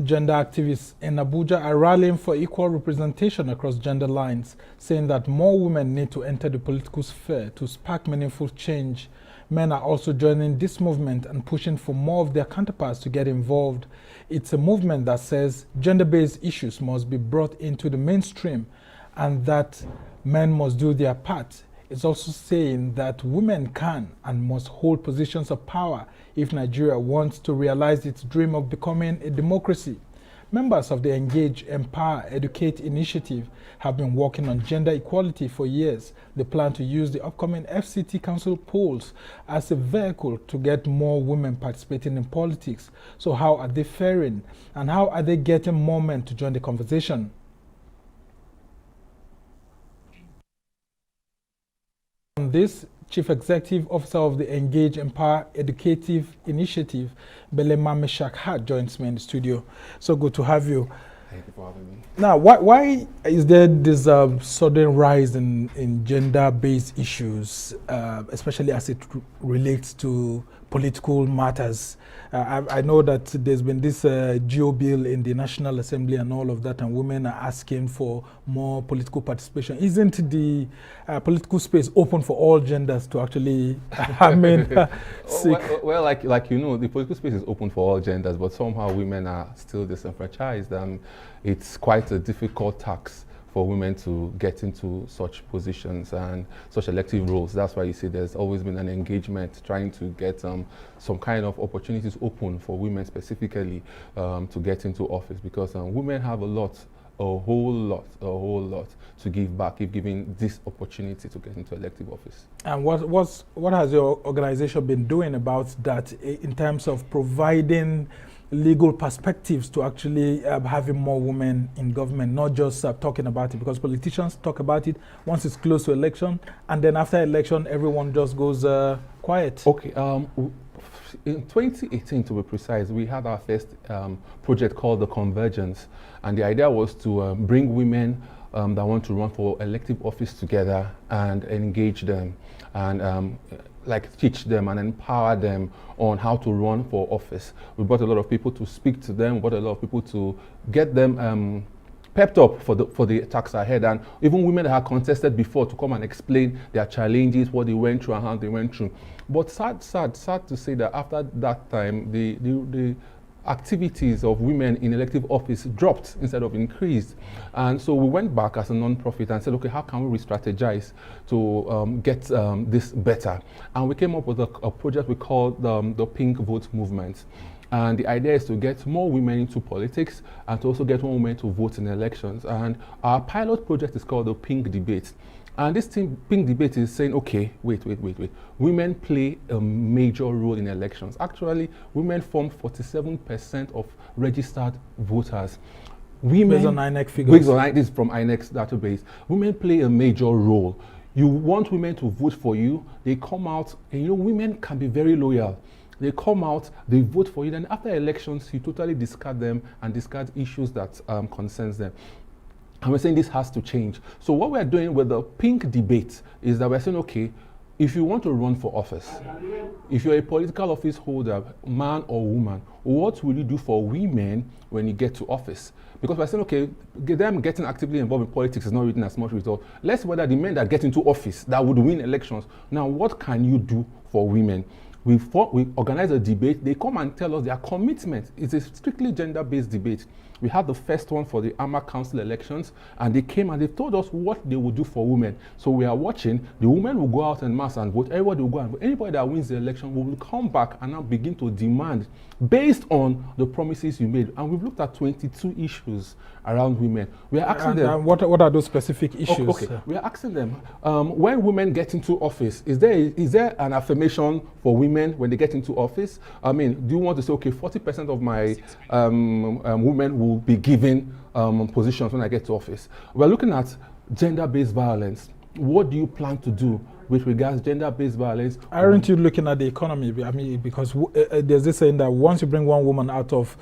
Gender activists in Abuja are rallying for equal representation across gender lines, saying that more women need to enter the political sphere to spark meaningful change. Men are also joining this movement and pushing for more of their counterparts to get involved. It's a movement that says gender-based issues must be brought into the mainstream and that men must do their part. It's also saying that women can and must hold positions of power if Nigeria wants to realize its dream of becoming a democracy. Members of the Engage, Empower, Educate initiative have been working on gender equality for years. They plan to use the upcoming FCT Council polls as a vehicle to get more women participating in politics. So how are they faring? And how are they getting more men to join the conversation? On this, Chief Executive Officer of the Engage, Empower, Educative Initiative, Belema Meschack-Hart, joins me in the studio. So good to have you. Thank you for having me. Now, why is there this sudden rise in gender-based issues, especially as it relates to political matters? I know that there's been this GO bill in the National Assembly and all of that, and women are asking for more political participation. Isn't the political space open for all genders to actually, well, like you know, the political space is open for all genders, but somehow women are still disenfranchised. It's quite a difficult task for women to get into such positions and such elective roles. That's why you see there's always been an engagement trying to get some kind of opportunities open for women specifically to get into office, because women have a whole lot to give back if given this opportunity to get into elective office. And what has your organization been doing about that in terms of providing legal perspectives to actually having more women in government, not just talking about it, because politicians talk about it once it's close to election, and then after election everyone just goes quiet? Okay, in 2018 to be precise, we had our first project called The Convergence, and the idea was to bring women that want to run for elective office together and engage them and like teach them and empower them on how to run for office. We brought a lot of people to speak to them, brought a lot of people to get them pepped up for the attacks ahead, and even women that had contested before to come and explain their challenges, what they went through and how they went through. But sad to say that after that time, the activities of women in elective office dropped instead of increased. And so we went back as a non-profit and said, okay, how can we re-strategize to get this better? And we came up with a project we called the Pink Vote Movement. And the idea is to get more women into politics and to also get more women to vote in elections. And our pilot project is called the Pink Debate. And this Pink Debate is saying, okay, wait. Women play a major role in elections. Actually, women form 47% of registered voters. Women, based on INEC figures. This is from INEC's database. Women play a major role. You want women to vote for you, they come out, and you know, women can be very loyal. They come out, they vote for you, then after elections, you totally discard them and discard issues that concerns them. And we're saying this has to change. So what we're doing with the Pink Debate is that we're saying, okay, if you want to run for office, if you're a political office holder, man or woman, what will you do for women when you get to office? Because we're saying, okay, them getting actively involved in politics is not really as much result. Let's whether the men that get into office that would win elections. Now, what can you do for women? We organize a debate. They come and tell us their commitment. It's a strictly gender-based debate. We had the first one for the AMA Council elections, and they came and they told us what they would do for women. So we are watching. The women will go out en masse and vote. Everybody will go and vote. Anybody that wins the election will come back and now begin to demand based on the promises you made. And we've looked at 22 issues around women. We are asking them. What are those specific issues? Okay. We are asking them, when women get into office, is there an affirmation for women when they get into office? I mean, do you want to say, okay, 40% of my women will be given positions when I get to office? We're looking at gender-based violence. What do you plan to do with regards to gender-based violence? Aren't you looking at the economy? I mean, because there's this saying that once you bring one woman out of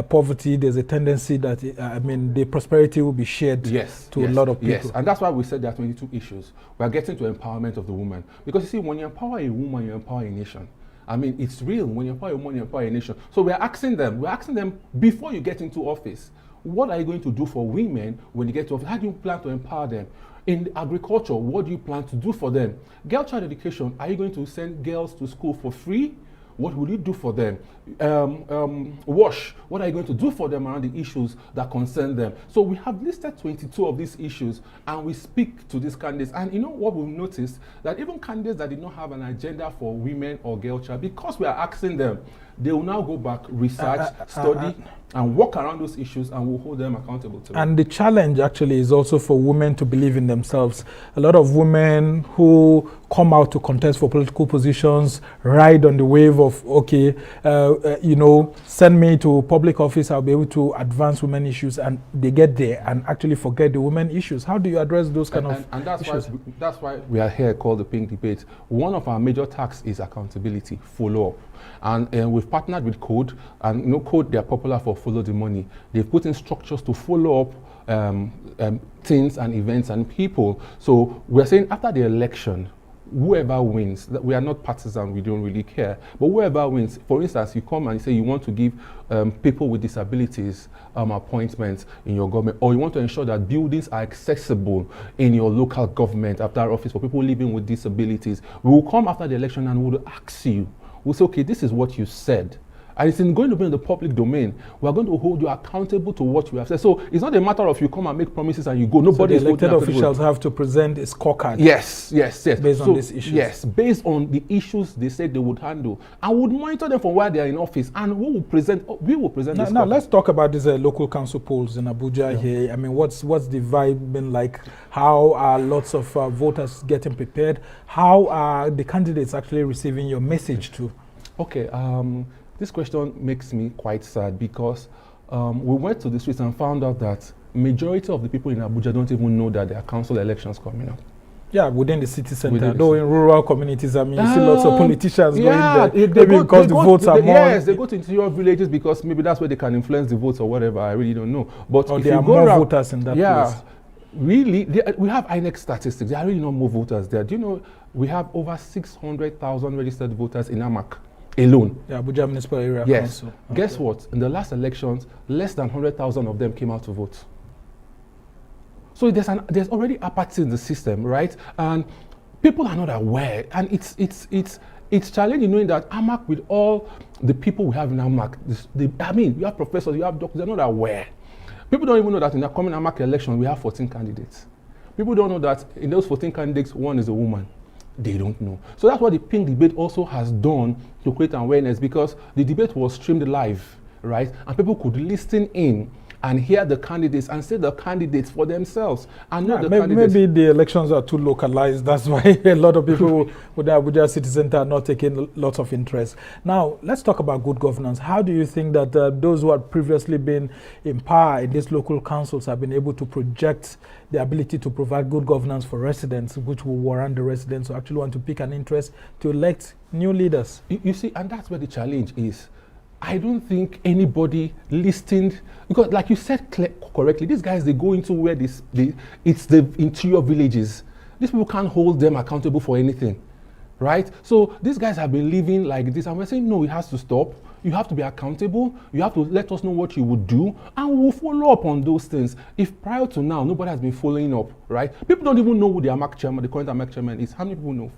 poverty, there's a tendency that, the prosperity will be shared to a lot of people. Yes, and that's why we said there are 22 issues. We are getting to empowerment of the woman. Because you see, when you empower a woman, you empower a nation. I mean, it's real. When you empower a woman, you empower a nation. So we're asking them before you get into office, what are you going to do for women when you get to office? How do you plan to empower them? In agriculture, what do you plan to do for them? Girl child education, are you going to send girls to school for free? What will you do for them? WASH, what are you going to do for them around the issues that concern them? So we have listed 22 of these issues, and we speak to these candidates. And you know what we've noticed? That even candidates that did not have an agenda for women or girl child, because we are asking them, they will now go back, research, study, and work around those issues, and we'll hold them accountable to it. And the challenge actually is also for women to believe in themselves. A lot of women who come out to contest for political positions ride on the wave of, okay, send me to public office, I'll be able to advance women issues, and they get there and actually forget the women issues. How do you address those kind of issues? That's why we are here called the Pink Debate. One of our major tasks is accountability, follow-up. And we've partnered with Code, and Code, they're popular for follow the money. They've put in structures to follow up things and events and people. So we're saying after the election, whoever wins, that we are not partisan, we don't really care, but whoever wins, for instance, you come and you say you want to give people with disabilities appointments in your government, or you want to ensure that buildings are accessible in your local government after office for people living with disabilities, we will come after the election and we will ask you, we'll say, okay, this is what you said. And it's going to be in the public domain. We are going to hold you accountable to what you have said. So it's not a matter of you come and make promises and you go. Nobody so the elected officials have to present a scorecard. Yes. Based on these issues. Yes, based on the issues they said they would handle, and would monitor them from while they are in office, and we will present. Now let's talk about these local council polls in Abuja here. I mean, what's the vibe been like? How are lots of voters getting prepared? How are the candidates actually receiving your message too? Okay. This question makes me quite sad because we went to the streets and found out that majority of the people in Abuja don't even know that there are council elections coming up. Yeah, within the city center. Though in rural communities, I mean, you see lots of politicians going there. Maybe because the votes are more. Yes, they go to interior villages because maybe that's where they can influence the votes or whatever. I really don't know. But or there are more voters in that place. Really, we have INEC statistics. There are really no more voters there. Do you know we have over 600,000 registered voters in Amak alone? The Abuja Municipal Area Council. Okay. Guess what? In the last elections, less than 100,000 of them came out to vote. So there's already apathy in the system, right? And people are not aware. And it's challenging knowing that Amak, with all the people we have in Amak, you have professors, you have doctors, they're not aware. People don't even know that in the coming Amak election, we have 14 candidates. People don't know that in those 14 candidates, one is a woman. They don't know. So that's what the Pink Debate also has done to create awareness, because the debate was streamed live, right? And people could listen in and hear the candidates and see the candidates for themselves and know the candidates. Maybe the elections are too localized. That's why a lot of people with the Abuja City Center are not taking lots of interest. Now, let's talk about good governance. How do you think that those who had previously been in power in these local councils have been able to project the ability to provide good governance for residents, which will warrant the residents who actually want to pick an interest to elect new leaders? You see, and that's where the challenge is. I don't think anybody listened, because like you said correctly, these guys, they go into where it's the interior villages. These people can't hold them accountable for anything, right? So these guys have been living like this, and we're saying, no, it has to stop. You have to be accountable. You have to let us know what you would do, and we'll follow up on those things. If prior to now, nobody has been following up, right? People don't even know who the AMAC chairman, the current AMAC chairman is. How many people know?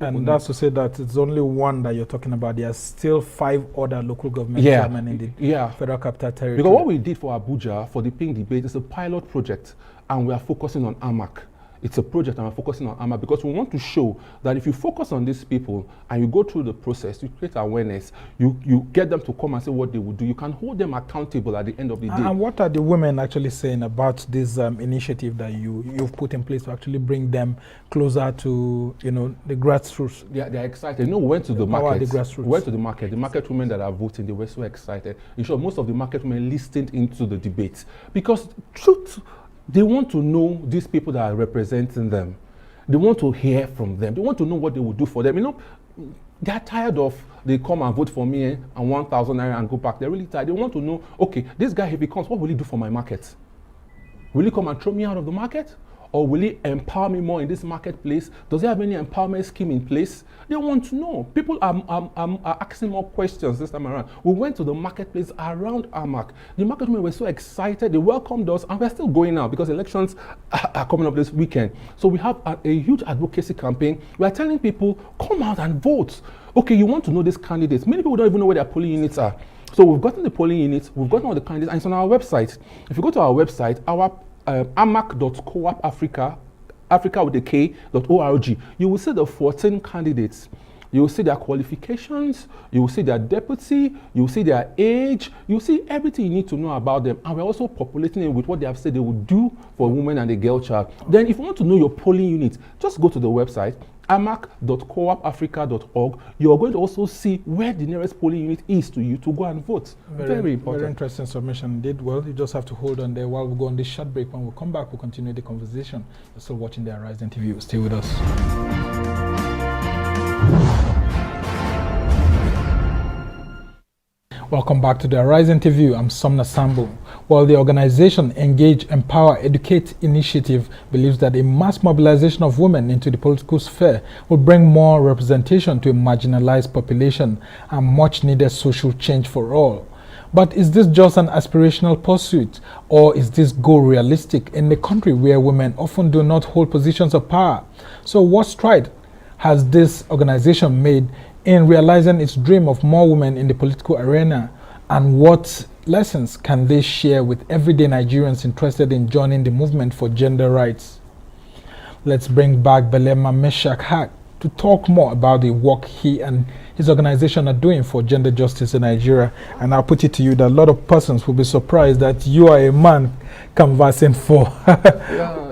And that's to say that it's only one that you're talking about. There are still 5 other local government chairmen in the Federal Capital Territory. Because what we did for Abuja, for the Pink Debate, is a pilot project, and we are focusing on AMAC. It's a project and we're focusing on AMAC because we want to show that if you focus on these people and you go through the process, you create awareness, you get them to come and say what they would do, you can hold them accountable at the end of the day. And what are the women actually saying about this initiative that you've put in place to actually bring them closer to the grassroots? They're excited. We went to the market. The grassroots. We went to the market. The market women that are voting, they were so excited. In short, most of the market women listened into the debate because truth. They want to know these people that are representing them. They want to hear from them. They want to know what they will do for them. They're tired of they come and vote for me and 1,000 naira and go back. They're really tired. They want to know, okay, this guy, if he comes, what will he do for my market? Will he come and throw me out of the market? Or will he empower me more in this marketplace? Does he have any empowerment scheme in place? They want to know. People are asking more questions this time around. We went to the marketplace around AMAC. The market women were so excited. They welcomed us, and we're still going now because elections are coming up this weekend. So we have a huge advocacy campaign. We are telling people, come out and vote. Okay, you want to know these candidates. Many people don't even know where their polling units are. So we've gotten the polling units, we've gotten all the candidates, and it's on our website. If you go to our website, our amac.coop Africa with a K.org, you will see the 14 candidates. You will see their qualifications, you will see their deputy, you will see their age, you will see everything you need to know about them. And we're also populating it with what they have said they will do for a woman and a girl child. Then if you want to know your polling unit, just go to the website, amac.coopafrica.org. You're going to also see where the nearest polling unit is to you to go and vote. Very important. Very interesting submission. Did well. You just have to hold on there while we go on this short break. When we come back, we'll continue the conversation. You're still watching the Arise interview. Stay with us. Welcome back to the Arise interview. I'm Sumner Sambo. While the organization Engage, Empower, Educate initiative believes that a mass mobilization of women into the political sphere will bring more representation to a marginalized population and much needed social change for all. But is this just an aspirational pursuit, or is this goal realistic in a country where women often do not hold positions of power? So what stride has this organization made in realizing its dream of more women in the political arena, and what lessons can they share with everyday Nigerians interested in joining the movement for gender rights? Let's bring back Belema Meschack-Hart to talk more about the work he and his organization are doing for gender justice in Nigeria. And I'll put it to you that a lot of persons will be surprised that you are a man canvassing for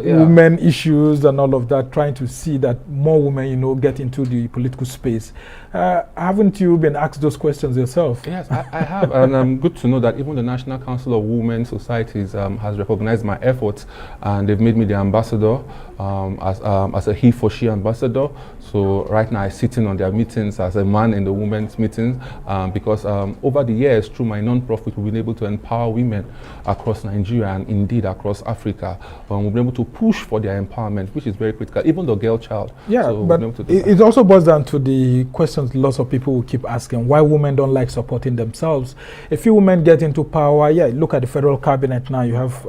women issues and all of that, trying to see that more women, get into the political space. Haven't you been asked those questions yourself? Yes, I have, and good to know that even the National Council of Women Societies has recognized my efforts, and they've made me the ambassador as a he for she ambassador. So right now I sit in on their meetings as a man in the women's meetings because over the years, through my non-profit, we've been able to empower women across Nigeria and indeed across Africa. We've been able to push for their empowerment, which is very critical, even the girl child. Yeah, so but it also boils down to the questions lots of people will keep asking, why women don't like supporting themselves. A few women get into power, look at the federal cabinet now, you have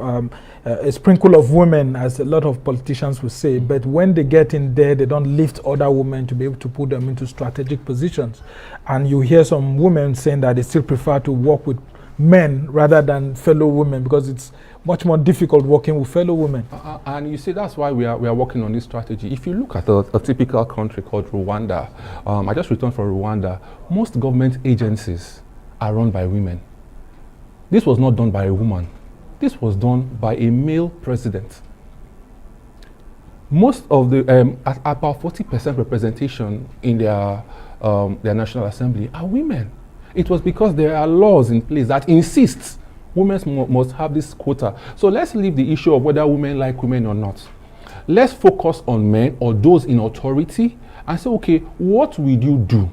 a sprinkle of women, as a lot of politicians will say, but when they get in there, they don't lift other women to be able to put them into strategic positions. And you hear some women saying that they still prefer to work with men rather than fellow women because it's much more difficult working with fellow women. And you see, that's why we are working on this strategy. If you look at a typical country called Rwanda, I just returned from Rwanda, most government agencies are run by women. This was not done by a woman. This was done by a male president. Most of the, about 40% representation in their National Assembly are women. It was because there are laws in place that insist women must have this quota. So let's leave the issue of whether women like women or not. Let's focus on men or those in authority and say, okay, what will you do?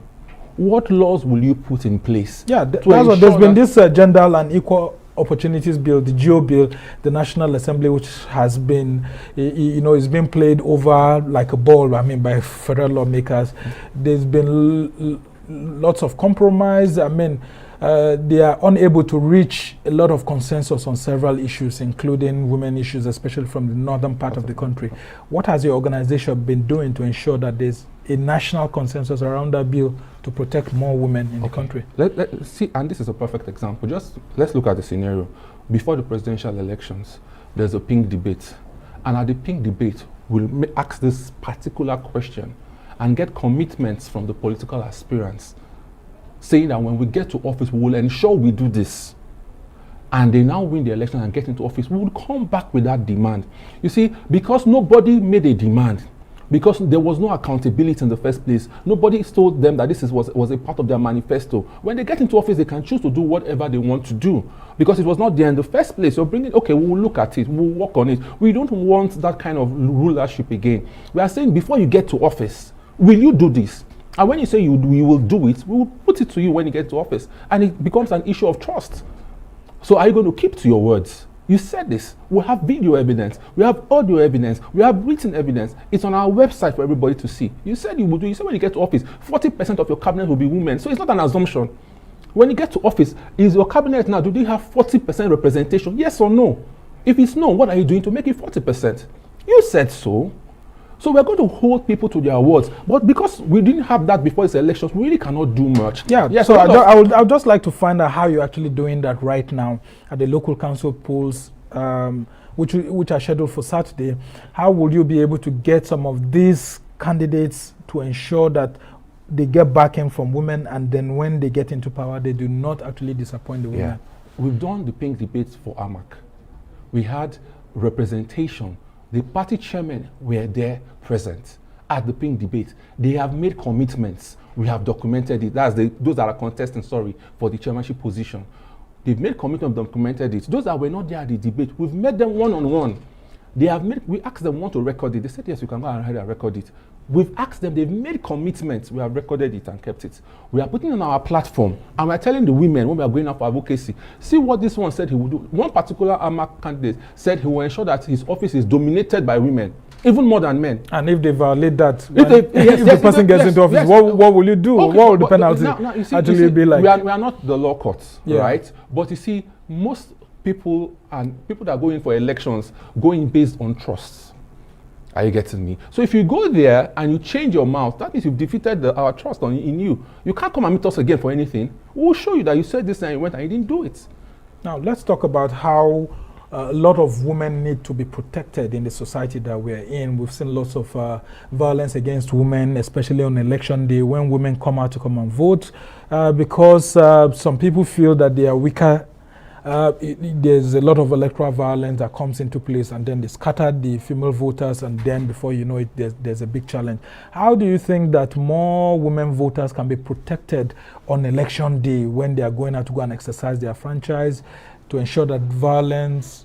What laws will you put in place? Yeah, that's what there's been this Gender and Equal Opportunities Bill, the GEO Bill, the National Assembly, which has been, it's been played over like a ball, by federal lawmakers. There's been lots of compromise. They are unable to reach a lot of consensus on several issues, including women issues, especially from the northern part of the country. What has your organization been doing to ensure that there's a national consensus around that bill to protect more women in the country? Let's see, and this is a perfect example. Just let's look at the scenario. Before the presidential elections, there's a pink debate. And at the pink debate, we'll ask this particular question and get commitments from the political aspirants saying that when we get to office, we will ensure we do this. And they now win the election and get into office, we will come back with that demand. You see, because nobody made a demand, because there was no accountability in the first place, nobody told them that this was a part of their manifesto. When they get into office, they can choose to do whatever they want to do because it was not there in the first place. You're bringing, okay, we'll look at it, we'll work on it. We don't want that kind of rulership again. We are saying before you get to office, will you do this? And when you say you will do it, we will put it to you when you get to office. And it becomes an issue of trust. So are you going to keep to your words? You said this. We have video evidence. We have audio evidence. We have written evidence. It's on our website for everybody to see. You said you would do. You said when you get to office, 40% of your cabinet will be women. So it's not an assumption. When you get to office, is your cabinet now, do they have 40% representation? Yes or no? If it's no, what are you doing to make it 40%? You said so. So we're going to hold people to their words. But because we didn't have that before these elections, we really cannot do much. Yeah, yes, so I would just like to find out how you're actually doing that right now at the local council polls, which are scheduled for Saturday. How will you be able to get some of these candidates to ensure that they get backing from women, and then when they get into power, they do not actually disappoint the women? Yeah. We've done the pink debates for AMAC. We had representation. The party chairmen were there present at the pink debate. They have made commitments. We have documented it. Those that are contesting, for the chairmanship position. They've made commitment, documented it. Those that were not there at the debate, we've met them one-on-one. We asked them want to record it. They said, yes, you can go ahead and record it. We've asked them, they've made commitments. We have recorded it and kept it. We are putting it on our platform, and we're telling the women when we are going up for advocacy, see what this one said he would do. One particular AMAC candidate said he will ensure that his office is dominated by women, even more than men. And if they violate that, if the person gets into office, what will you do? Okay, what will the penalty actually be like? We are not the law courts, right? But you see, most people that go in for elections go in based on trust. Are you getting me? So if you go there and you change your mouth, that means you've defeated our trust in you. You can't come and meet us again for anything. We'll show you that you said this and you went and you didn't do it. Now let's talk about how a lot of women need to be protected in the society that we're in. We've seen lots of violence against women, especially on election day when women come out to come and vote, because some people feel that they are weaker. There's a lot of electoral violence that comes into place, and then they scatter the female voters, and then before you know it, there's a big challenge. How do you think that more women voters can be protected on election day when they are going out to go and exercise their franchise, to ensure that violence,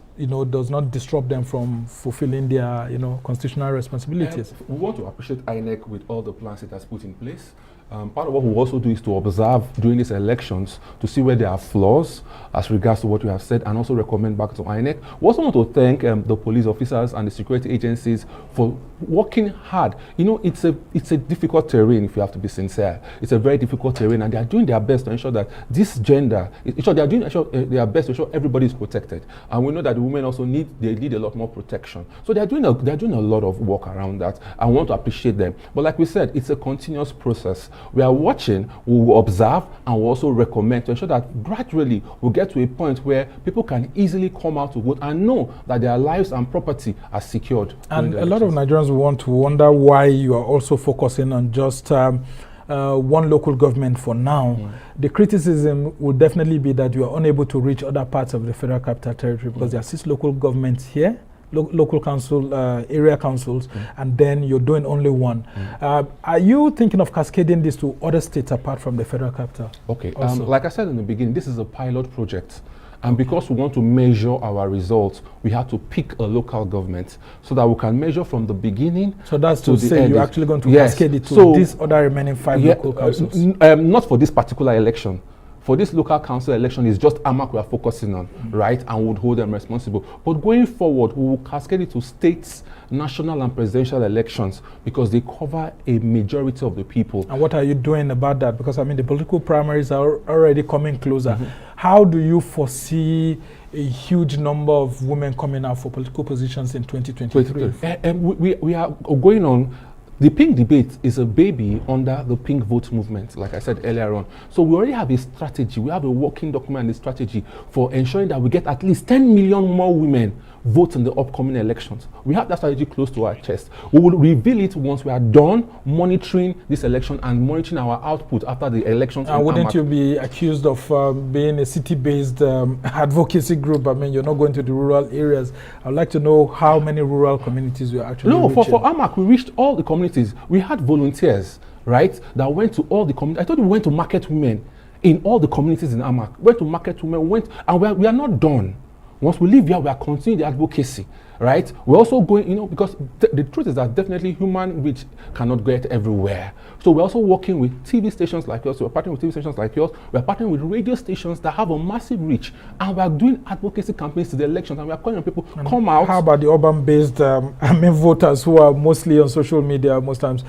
does not disrupt them from fulfilling their, constitutional responsibilities? We want to appreciate INEC with all the plans it has put in place. Part of what we also do is to observe during these elections to see where there are flaws as regards to what you have said, and also recommend back to INEC. We also want to thank the police officers and the security agencies for working hard. It's a difficult terrain, if you have to be sincere. It's a very difficult terrain, and they are doing their best to ensure that this gender, they are doing their best to ensure everybody is protected. And we know that the women also need a lot more protection. So they're doing a lot of work around that. I want to appreciate them. But like we said, it's a continuous process. We are watching, we will observe, and we'll also recommend to ensure that gradually we'll get to a point where people can easily come out to vote and know that their lives and property are secured. And a lot of Nigerians want to wonder why you are also focusing on just one local government for now. The criticism would definitely be that you are unable to reach other parts of the Federal Capital Territory because there are 6 local governments here, local council, area councils, and then you're doing only one. Are you thinking of cascading this to other states apart from the Federal Capital? Okay, like I said in the beginning, this is a pilot project. And because we want to measure our results, we have to pick a local government so that we can measure from the beginning. So that's to say you're actually going to cascade it to these other remaining 5 local councils? Not for this particular election. For this local council election, it's just AMAC we are focusing on, right? And would hold them responsible. But going forward, we will cascade it to states, national and presidential elections because they cover a majority of the people. And what are you doing about that? Because, the political primaries are already coming closer. How do you foresee a huge number of women coming out for political positions in 2023? We are going on. The pink debate is a baby under the pink vote movement, like I said earlier on. So we already have a strategy. We have a working document and a strategy for ensuring that we get at least 10 million more women vote in the upcoming elections. We have that strategy close to our chest. We will reveal it once we are done monitoring this election and monitoring our output after the elections. And wouldn't you be accused of being a city-based advocacy group? You're not going to the rural areas. I'd like to know how many rural communities you're actually reaching. For AMAC, we reached all the communities. We had volunteers, right, that went to all the communities. I thought we went to market women in all the communities in AMAC. Went to market women, and we are not done. Once we leave here, we are continuing the advocacy. right? We're also going, because the truth is that definitely human reach cannot get everywhere. So we're also working with TV stations like yours. We're partnering with TV stations like yours. We're partnering with radio stations that have a massive reach, and we're doing advocacy campaigns to the elections, and we're calling on people come out. How about the urban-based voters who are mostly on social media most times,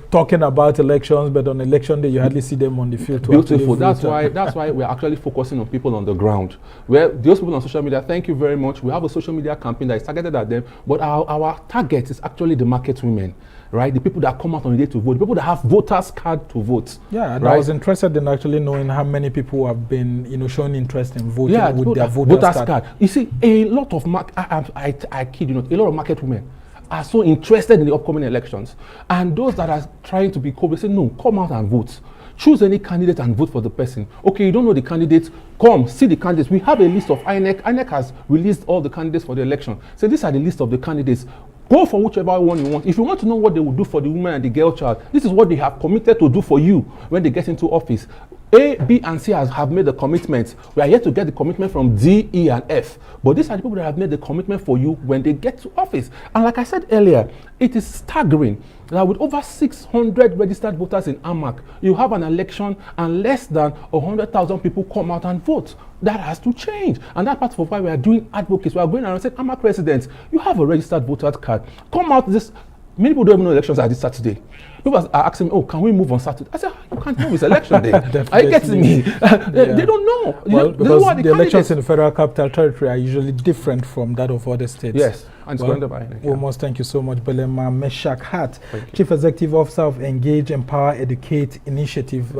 talking about elections, but on election day you hardly see them on the field. Beautiful. That's why we're actually focusing on people on the ground. Where those people on social media, thank you very much. We have a social media campaign that is targeted at them, but our target is actually the market women, right? The people that come out on the day to vote, the people that have voters card to vote. Yeah, and right? I was interested in actually knowing how many people have been, showing interest in voting with their voters card. You see, a lot of I kid you not, a lot of market women are so interested in the upcoming elections, and those that are trying to be cool, they say no, come out and vote. Choose any candidate and vote for the person. Okay, you don't know the candidates, come, see the candidates. We have a list of INEC. INEC has released all the candidates for the election. So these are the list of the candidates. Go for whichever one you want. If you want to know what they will do for the woman and the girl child, this is what they have committed to do for you when they get into office. A, B, and C have made the commitment. We are yet to get the commitment from D, E, and F. But these are the people that have made the commitment for you when they get to office. And like I said earlier, it is staggering that with over 600 registered voters in AMAC, you have an election and less than 100,000 people come out and vote. That has to change. And that's part of why we are doing advocacy. We are going around and saying, AMAC residents, you have a registered voter card. Come out this. Many people don't even know elections are this Saturday. People are asking me, oh, can we move on Saturday? I said, you can't move, it's election day. Are you getting me? They don't know. Well, because the elections in the Federal Capital Territory are usually different from that of other states. Yes, and it's going to buy. We must thank you so much, Belema Meschack-Hart, Chief Executive Officer of Engage, Empower, Educate Initiative,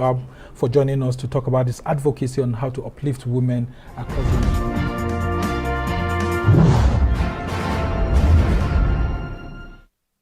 for joining us to talk about this advocacy on how to uplift women across the nation.